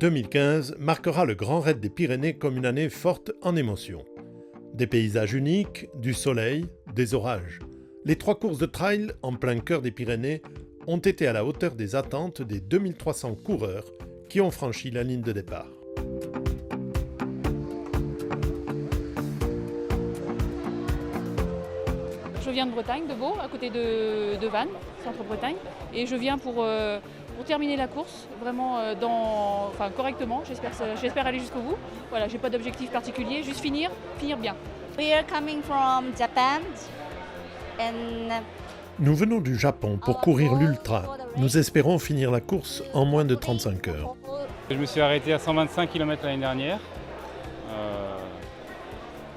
2015 marquera le Grand Raid des Pyrénées comme une année forte en émotions. Des paysages uniques, du soleil, des orages. Les 3 courses de trail en plein cœur des Pyrénées ont été à la hauteur des attentes des 2300 coureurs qui ont franchi la ligne de départ. Je viens de Bretagne, de Vaud, à côté de Vannes, centre-Bretagne, et je viens pour terminer la course, vraiment correctement. J'espère aller jusqu'au bout. Voilà, j'ai pas d'objectif particulier, juste finir bien. We are coming from Japan and Nous venons du Japon pour courir l'Ultra. Nous espérons finir la course en moins de 35 heures. Je me suis arrêté à 125 km l'année dernière,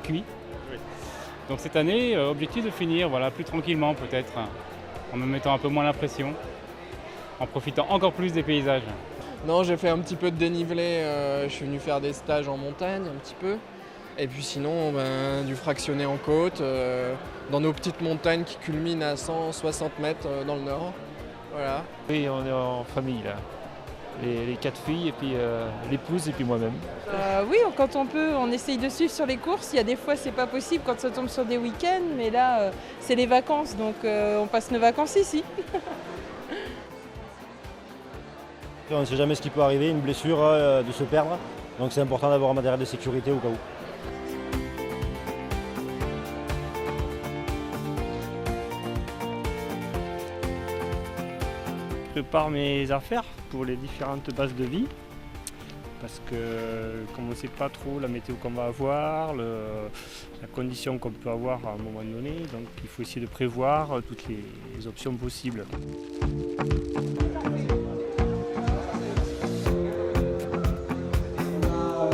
cuit. Donc cette année, objectif de finir plus tranquillement peut-être, en me mettant un peu moins la pression, en profitant encore plus des paysages. Non, j'ai fait un petit peu de dénivelé, je suis venu faire des stages en montagne un petit peu. Et puis sinon, du fractionné en côte, dans nos petites montagnes qui culminent à 160 mètres dans le nord. Voilà. Oui, on est en famille là. Les 4 filles et puis l'épouse et puis moi-même. Oui, quand on peut, on essaye de suivre sur les courses. Il y a des fois, c'est pas possible quand ça tombe sur des week-ends, mais là, c'est les vacances, donc on passe nos vacances ici. On ne sait jamais ce qui peut arriver, une blessure, de se perdre. Donc c'est important d'avoir un matériel de sécurité au cas où. Je prépare mes affaires pour les différentes bases de vie. Parce que comme on ne sait pas trop la météo qu'on va avoir, la condition qu'on peut avoir à un moment donné, donc il faut essayer de prévoir toutes les options possibles.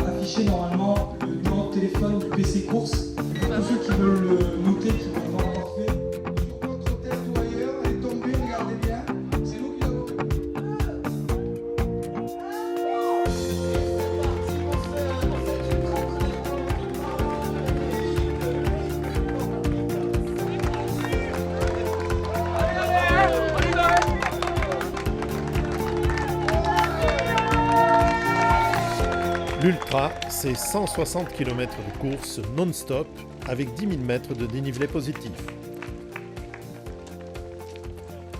Afficher normalement le numéro de téléphone du PC course. Tous ceux qui veulent le noter, qui vont l'avoir fait. Sur votre tête ou ailleurs, elle est tombée, regardez bien. C'est nous qui l'avons fait. L'Ultra, c'est 160 km de course non-stop avec 10 000 mètres de dénivelé positif.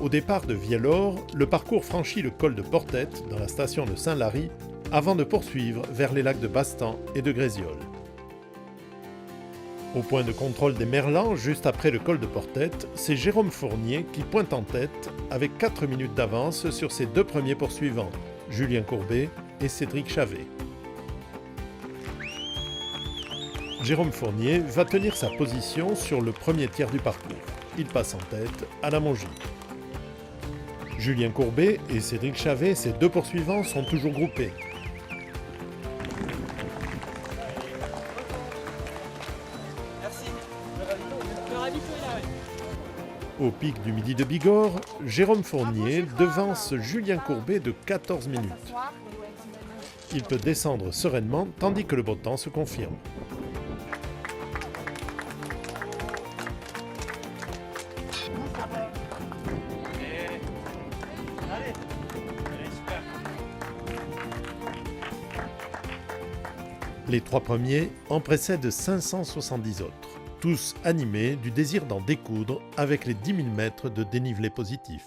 Au départ de Viellore, le parcours franchit le col de Portette dans la station de Saint-Lary avant de poursuivre vers les lacs de Bastan et de Grésiol. Au point de contrôle des Merlans, juste après le col de Portette, c'est Jérôme Fournier qui pointe en tête avec 4 minutes d'avance sur ses 2 premiers poursuivants, Julien Courbet et Cédric Chavet. Jérôme Fournier va tenir sa position sur le premier tiers du parcours. Il passe en tête à la Mongie. Julien Courbet et Cédric Chavet, ses 2 poursuivants, sont toujours groupés. Au pic du Midi de Bigorre, Jérôme Fournier devance Julien Courbet de 14 minutes. Il peut descendre sereinement tandis que le beau temps se confirme. Les 3 premiers en précèdent 570 autres, tous animés du désir d'en découdre avec les 10 000 mètres de dénivelé positif.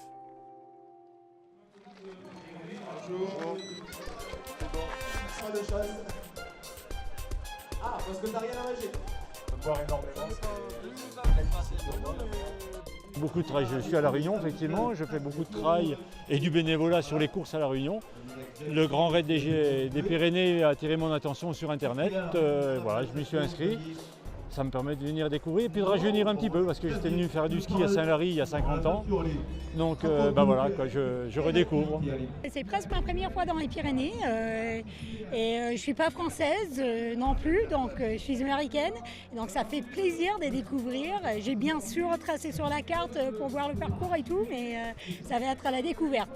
Beaucoup de trail, je suis à La Réunion effectivement, je fais beaucoup de trail et du bénévolat sur les courses à La Réunion. Le Grand Raid des Pyrénées a attiré mon attention sur internet, voilà, je m'y suis inscrit. Ça me permet de venir découvrir et puis de rajeunir un petit peu parce que j'étais venu faire du ski à Saint-Lary il y a 50 ans. Donc voilà, je redécouvre. C'est presque ma première fois dans les Pyrénées et je ne suis pas française non plus, donc je suis américaine. Donc ça fait plaisir de découvrir. J'ai bien sûr tracé sur la carte pour voir le parcours et tout, mais ça va être à la découverte.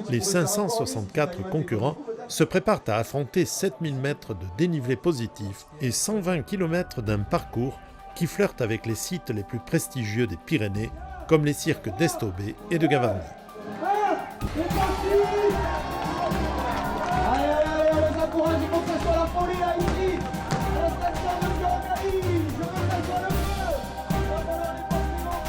Les 564 concurrents se préparent à affronter 7000 mètres de dénivelé positif et 120 km d'un parcours qui flirte avec les sites les plus prestigieux des Pyrénées, comme les cirques d'Estobé et de Gavarnie. ça soit la folie là ici, à la station de Burgari, je veux que ça soit le feu. Voilà les bâtiments,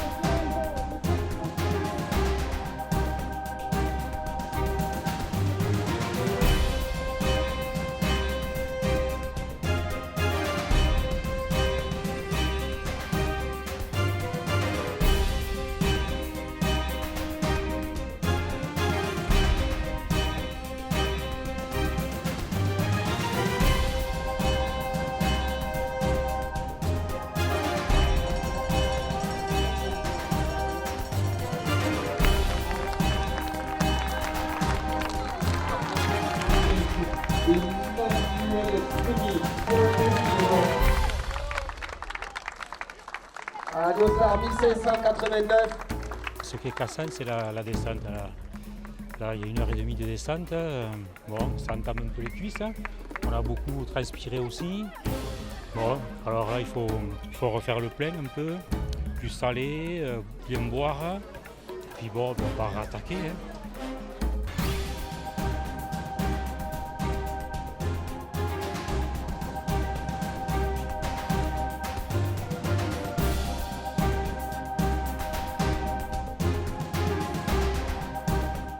Radio Star 1589. Ce qui est cassant, c'est la descente. Là, il y a 1h30 de descente. Bon, ça entame un peu les cuisses. On a beaucoup transpiré aussi. Bon, alors là, il faut refaire le plein un peu, plus salé, bien boire. Puis bon, on va rattaquer.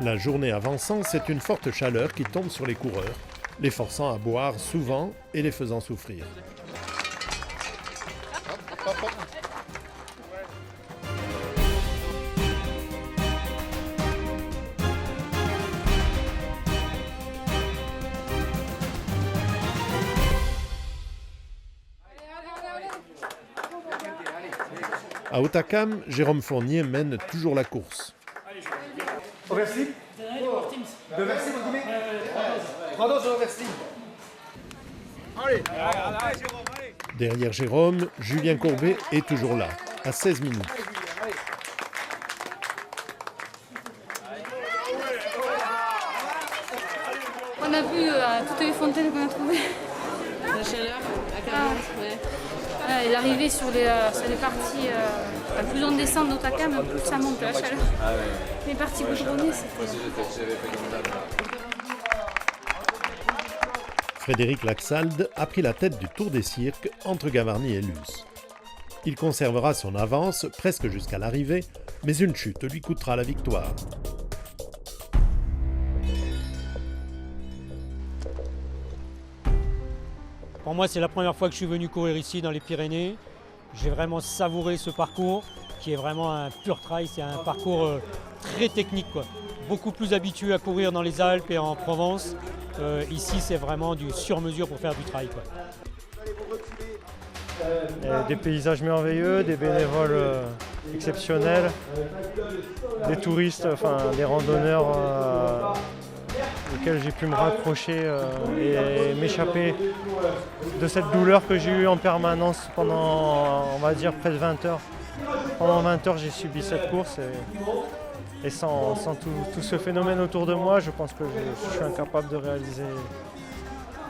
La journée avançant, c'est une forte chaleur qui tombe sur les coureurs, les forçant à boire souvent et les faisant souffrir. À Hautacam, Jérôme Fournier mène toujours la course. Au Versti. De Versti, vous dîmez 3 doses au Versti. Allez, Jérôme, allez. Derrière Jérôme, Julien Courbet est toujours là, à 16 minutes. On a vu toutes les fontaines qu'on a trouvées. La chaleur, la chaleur, Et l'arrivée sur les parties, plus on descend d'Hautacam, plus ça monte la chaleur. Les parties goudronnées, c'était... Frédéric Laxalde a pris la tête du Tour des Cirques entre Gavarnie et Luce. Il conservera son avance presque jusqu'à l'arrivée, mais une chute lui coûtera la victoire. Pour moi, c'est la première fois que je suis venu courir ici dans les Pyrénées. J'ai vraiment savouré ce parcours qui est vraiment un pur trail. C'est un parcours très technique, quoi. Beaucoup plus habitué à courir dans les Alpes et en Provence. Ici, c'est vraiment du sur-mesure pour faire du trail, quoi. Des paysages merveilleux, des bénévoles exceptionnels, des touristes, enfin des randonneurs auxquels j'ai pu me raccrocher et m'échapper de cette douleur que j'ai eue en permanence pendant, on va dire, près de 20 heures. Pendant 20 heures, j'ai subi cette course et sans tout ce phénomène autour de moi, je pense que je suis incapable de réaliser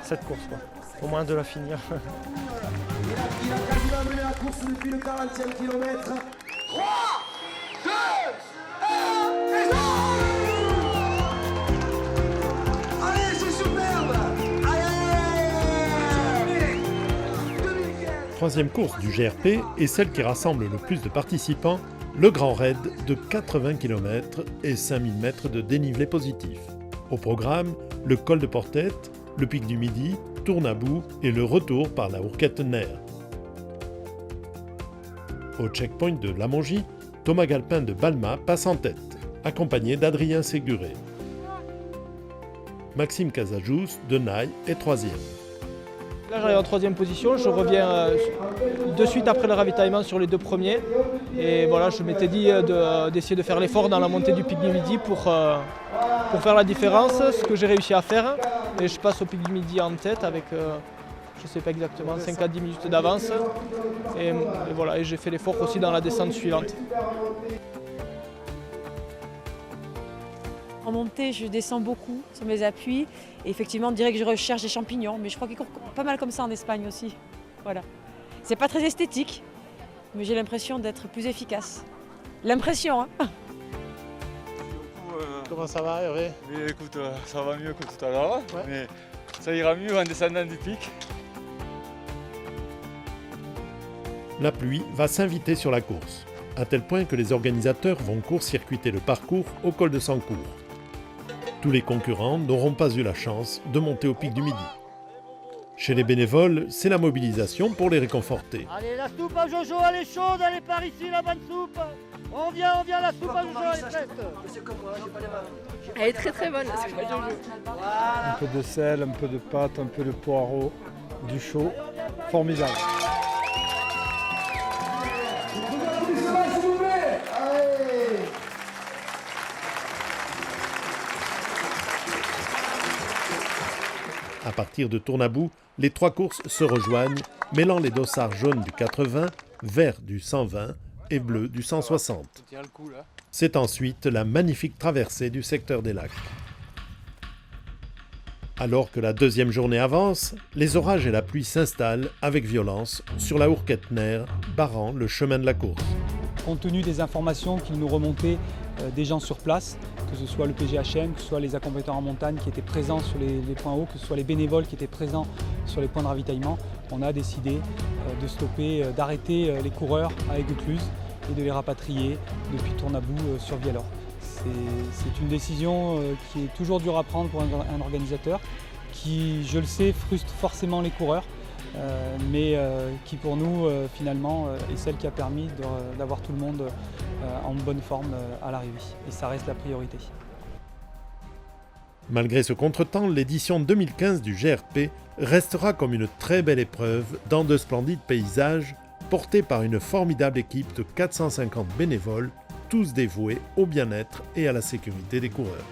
cette course, quoi. Au moins de la finir. Il a quasiment mené la course depuis le 40e kilomètre. 3, 2, 1, et allez, c'est superbe. Allez. Troisième course du GRP est celle qui rassemble le plus de participants, le Grand Raid de 80 km et 5000 mètres de dénivelé positif. Au programme, le col de Portette, le pic du Midi, Tournabou et le retour par la Hourquette-Ner. Au checkpoint de Lamongie, Thomas Galpin de Balma passe en tête, accompagné d'Adrien Séguré. Maxime Casajous de Naï est troisième. Là j'arrive en troisième position, je reviens de suite après le ravitaillement sur les deux premiers. Et voilà, je m'étais dit d'essayer de faire l'effort dans la montée du pic du Midi pour faire la différence, ce que j'ai réussi à faire. Et je passe au pic du Midi en tête avec, je ne sais pas exactement, 5 à 10 minutes d'avance. Et voilà, et j'ai fait l'effort aussi dans la descente suivante. En montée, je descends beaucoup sur mes appuis. Et effectivement, on dirait que je recherche des champignons. Mais je crois qu'ils courent pas mal comme ça en Espagne aussi. Voilà. C'est pas très esthétique, mais j'ai l'impression d'être plus efficace. L'impression, hein. Comment ça va, Hervé? Oui, écoute, ça va mieux que tout à l'heure. Ouais. Mais Ça ira mieux en descendant du pic. La pluie va s'inviter sur la course, à tel point que les organisateurs vont court-circuiter le parcours au col de Sancourt. Tous les concurrents n'auront pas eu la chance de monter au pic du Midi. Chez les bénévoles, c'est la mobilisation pour les réconforter. Allez, la soupe à Jojo, elle est chaude, elle est par ici, la bonne soupe. On vient, la soupe à Jojo, elle est prête. Elle est très très bonne, la soupe à Jojo. Un peu de sel, un peu de pâte, un peu de poireau, du chaud, formidable. À partir de Tournabou, les trois courses se rejoignent, mêlant les dossards jaunes du 80, verts du 120 et bleus du 160. C'est ensuite la magnifique traversée du secteur des lacs. Alors que la deuxième journée avance, les orages et la pluie s'installent avec violence sur la Hourquette-Ner, barrant le chemin de la course. Compte tenu des informations qui nous remontaient des gens sur place, que ce soit le PGHM, que ce soit les accompagnateurs en montagne qui étaient présents sur les points hauts, que ce soit les bénévoles qui étaient présents sur les points de ravitaillement, on a décidé de stopper, d'arrêter les coureurs à Aiguecluse et de les rapatrier depuis Tournabou sur Vialor. C'est une décision qui est toujours dure à prendre pour un organisateur, qui, je le sais, frustre forcément les coureurs, mais qui pour nous finalement est celle qui a permis d'avoir tout le monde en bonne forme à l'arrivée. Et ça reste la priorité. Malgré ce contretemps, l'édition 2015 du GRP restera comme une très belle épreuve dans de splendides paysages, portés par une formidable équipe de 450 bénévoles, tous dévoués au bien-être et à la sécurité des coureurs.